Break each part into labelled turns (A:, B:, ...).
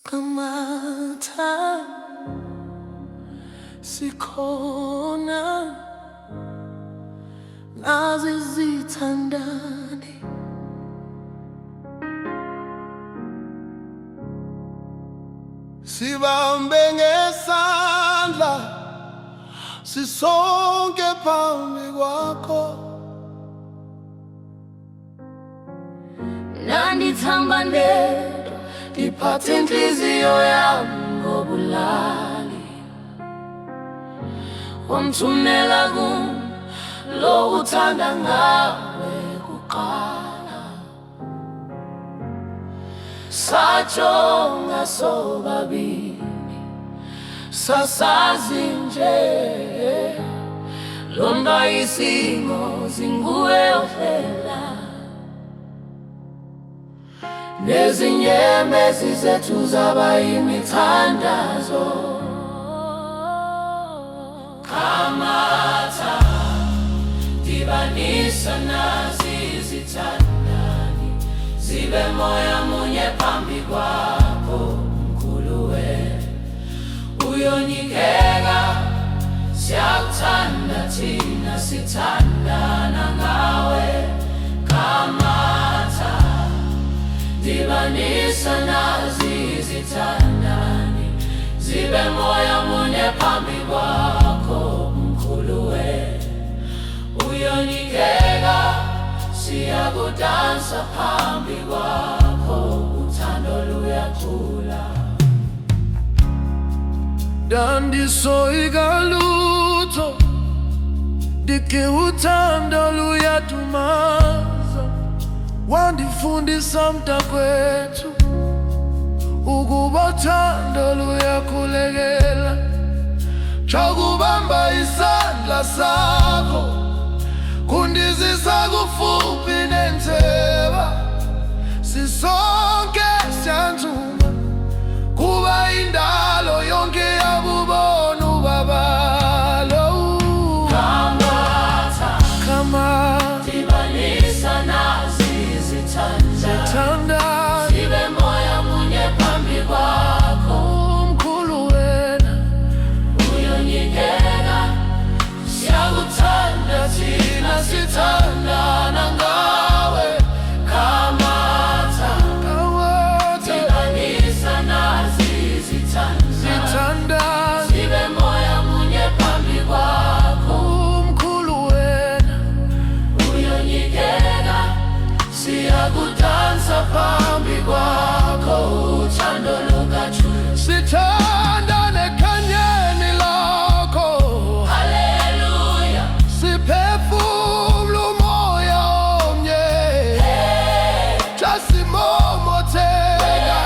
A: Kamata sikhona nazizithandani sibambe ngesandla sisonke phambi kwakho
B: nandithamba ndedwa ndiphathe inhliziyo yami ngobulali wamthumela kum lo uthanda ngawe kuqala sajonga sobabili sasazi nje lomba isimo zinguwe ohlela nezinyembezi zethu zaba imithandazo Kamata dibanisa nazizithandani zibe moya munye phambi kwakho mkhulu wethu uyonikeka siyakuthanda thina sithandana ngawe Kamata dibanisa nazizithandani zibe moya munye phambi kwakho mkhulu wethu uyonikeka siyakudansa phambi kwakho uthando luyakhula
A: Dandisoyika lutho dike uthando luyadumaza wandifundisa mntakwethu ukuba uthando luyakhulekela chakubamba isandla sakho kundizisa kufuphi nenzeba sisonke siyanzuma kuba indalo yonke yakubona ubabalo
B: Kamata dibanisa nazizithandani zibe moya munye phambi kwakho
A: mkhulu wena
B: uyonikeka siyakuthanda thina sithandana ngawe Kamata dibanisa nazizithandani zibe moya munye phambi kwakho
A: mkhulu wena
B: uyonikeka siyakudansa phambi kwakho uthando lukaJuda
A: sithandane ekhanyeni lakho
B: haleluya
A: siphefumula umoya omnye jasimomotheka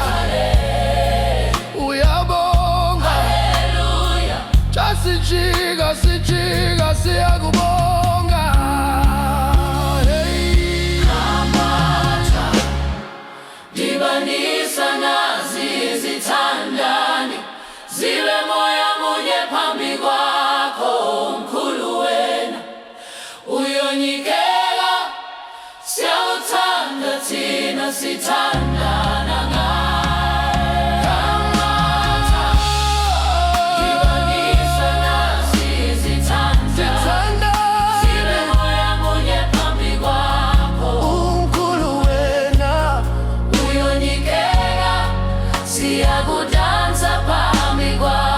A: uyabonga
B: haleluya
A: jasijika siyakubonga
B: Kamata dibanisa nazizithandani zibe moya munye phambi kwakho mkhulu wena uyonikeka siyakuthanda thina sithandana ngawe Kamata dibanisa nazizithandani zibe moya munye phambi kwakho
A: umkhulu wena
B: uyonikeka siyakudansa phambi kwakho